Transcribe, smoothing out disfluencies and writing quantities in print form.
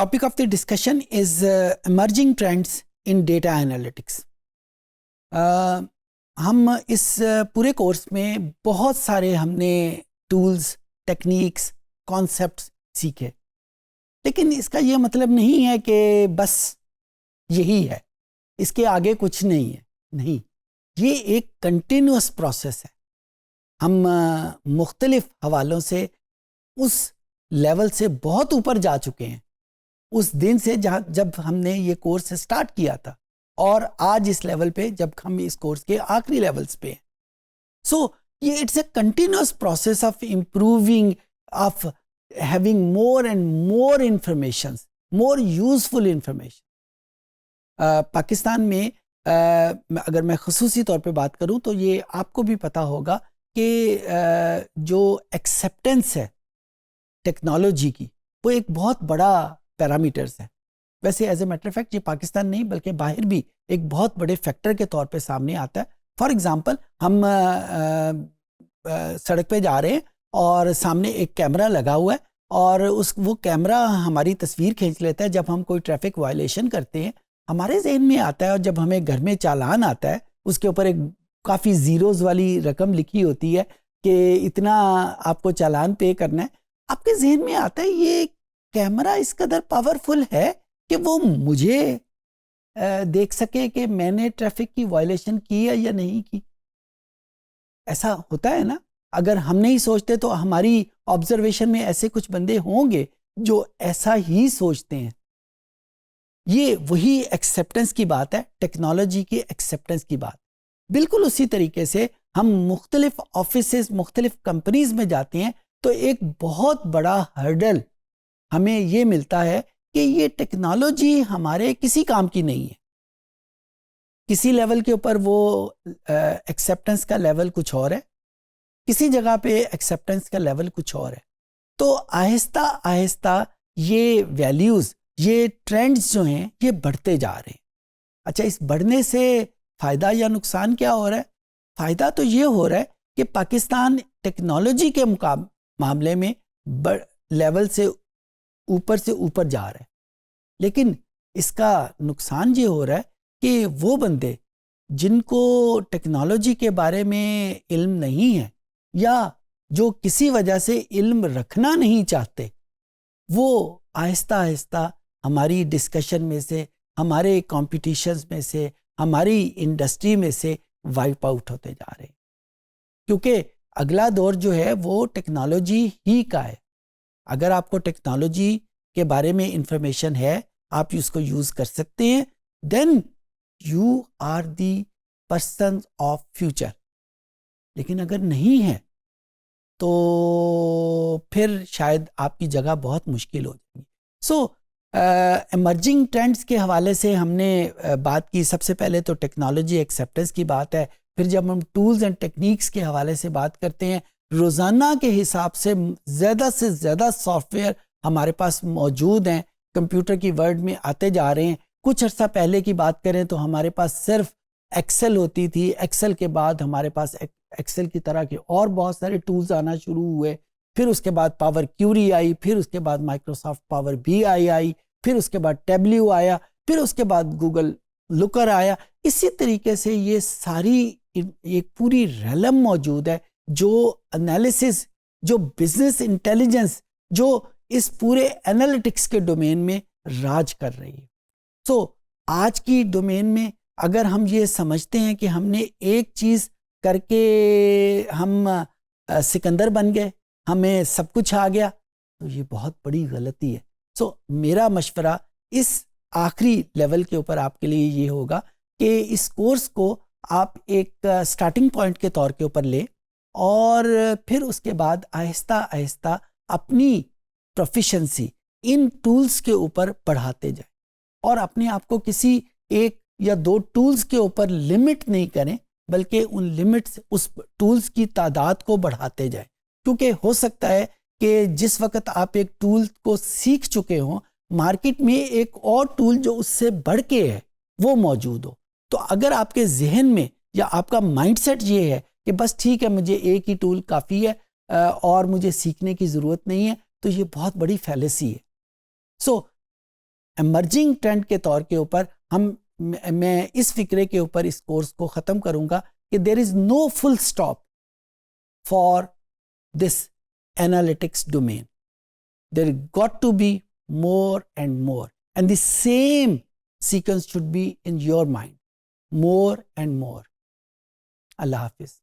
Topic of the discussion is emerging trends in data analytics. हम इस पूरे course में बहुत सारे हमने टूल्स, टेक्निक्स, कॉन्सेप्ट्स सीखे, लेकिन इसका ये मतलब नहीं है कि बस यही है, इसके आगे कुछ नहीं है। नहीं, ये एक कंटिन्यूअस प्रोसेस है। हम मुख्तलिफ हवालों से उस लेवल से बहुत ऊपर जा चुके हैं, उस दिन से जब हमने ये कोर्स स्टार्ट किया था, और आज इस लेवल पे जब हम इस कोर्स के आखिरी लेवल्स पे हैं। सो ये it's a continuous process of improving, of having more and more information, more useful information. Pakistan में अगर मैं खुसूसी तौर पे बात करूं तो ये आपको भी पता होगा कि जो एक्सेप्टेंस है टेक्नोलॉजी की, वो एक बहुत बड़ा पैरामीटर्स है। वैसे as a matter of fact ये पाकिस्तान नहीं बल्कि बाहर भी एक बहुत बड़े फैक्टर के तौर पे सामने आता है। फॉर एग्जांपल, हम सड़क पे जा रहे हैं और सामने एक कैमरा लगा हुआ है और वो कैमरा हमारी तस्वीर खींच लेता है। जब हम कोई ट्रैफिक वायलेशन करते हैं, हमारे जहन में आता है, और जब हमें घर में चालान आता है उसके ऊपर एक काफ़ी ज़ीरोज़ वाली रकम लिखी होती है कि इतना आपको चालान पे करना है, आपके जहन में आता है ये कैमरा इस कदर पावरफुल है कि वो मुझे देख सके कि मैंने ट्रैफिक की वायलेशन की है या नहीं की। ऐसा होता है ना। अगर हम नहीं सोचते तो हमारी ऑब्जर्वेशन में ऐसे कुछ बंदे होंगे जो ऐसा ही सोचते हैं। ये वही एक्सेप्टेंस की बात है, टेक्नोलॉजी की एक्सेप्टेंस की बात। बिल्कुल उसी तरीके से हम मुख्तलिफ ऑफिसेस, मुख्तलिफ कंपनीज में जाते हैं तो एक बहुत बड़ा हर्डल हमें ये मिलता है कि ये टेक्नोलॉजी हमारे किसी काम की नहीं है। किसी लेवल के ऊपर वो एक्सेप्टेंस का लेवल कुछ और है, किसी जगह पे एक्सेप्टेंस का लेवल कुछ और है। तो आहिस्ता आहिस्ता ये वैल्यूज़, ये ट्रेंड्स जो हैं ये बढ़ते जा रहे हैं। अच्छा, इस बढ़ने से फ़ायदा या नुकसान क्या हो रहा है? फ़ायदा तो ये हो रहा है कि पाकिस्तान टेक्नोलॉजी के मामले में लेवल से ऊपर जा रहा है, लेकिन इसका नुकसान ये हो रहा है कि वो बंदे जिनको टेक्नोलॉजी के बारे में इल्म नहीं है या जो किसी वजह से इल्म रखना नहीं चाहते, वो आहिस्ता आहिस्ता हमारी डिस्कशन में से, हमारे कॉम्पिटिशन्स में से, हमारी इंडस्ट्री में से वाइप आउट होते जा रहे हैं। क्योंकि अगला दौर जो है वो टेक्नोलॉजी ही का है। अगर आपको टेक्नोलॉजी के बारे में इंफॉर्मेशन है, आप उसको यूज़ कर सकते हैं, then you are the person of future. लेकिन अगर नहीं है तो फिर शायद आपकी जगह बहुत मुश्किल हो जाएगी। सो एमर्जिंग ट्रेंड्स के हवाले से हमने बात की। सबसे पहले तो टेक्नोलॉजी एक्सेप्टेंस की बात है। फिर जब हम टूल्स एंड टेक्निक्स के हवाले से बात करते हैं, रोज़ाना के हिसाब से ज़्यादा सॉफ्टवेयर हमारे पास मौजूद हैं, कंप्यूटर की वर्ल्ड में आते जा रहे हैं। कुछ अर्सा पहले की बात करें तो हमारे पास सिर्फ एक्सेल होती थी। एक्सेल के बाद हमारे पास एक्सेल की तरह के और बहुत सारे टूल्स आना शुरू हुए। फिर उसके बाद पावर क्यूरी आई, फिर उसके बाद माइक्रोसॉफ्ट पावर BI आई, फिर उसके बाद टैब्ल्यू आया, फिर उसके बाद गूगल लुकर आया। इसी तरीके से ये सारी एक पूरी रैलम मौजूद है जो एनालिसिस, जो बिजनेस इंटेलिजेंस, जो इस पूरे एनालिटिक्स के डोमेन में राज कर रही है। सो आज की डोमेन में अगर हम ये समझते हैं कि हमने एक चीज़ करके हम सिकंदर बन गए, हमें सब कुछ आ गया, तो ये बहुत बड़ी गलती है। सो मेरा मशवरा इस आखिरी लेवल के ऊपर आपके लिए ये होगा कि इस कोर्स को आप एक स्टार्टिंग पॉइंट के तौर के ऊपर लें और फिर उसके बाद आहिस्ता आहिस्ता अपनी प्रोफिशेंसी इन टूल्स के ऊपर बढ़ाते जाएं और अपने आप को किसी एक या दो टूल्स के ऊपर लिमिट नहीं करें, बल्कि उन लिमिट्स, उस टूल्स की तादाद को बढ़ाते जाएं। क्योंकि हो सकता है कि जिस वक्त आप एक टूल को सीख चुके हों, मार्केट में एक और टूल जो उससे बढ़ के है वो मौजूद हो। तो अगर आपके जहन में या आपका माइंडसेट ये है कि बस ठीक है, मुझे एक ही टूल काफ़ी है और मुझे सीखने की ज़रूरत नहीं है, तो ये बहुत बड़ी फैलेसी है। सो emerging ट्रेंड के तौर के ऊपर मैं इस फिक्रे के ऊपर इस कोर्स को ख़त्म करूँगा कि there is no full stop for this analytics domain. There got to be more and more. And the same sequence should be in your mind. More and more. Allah Hafiz.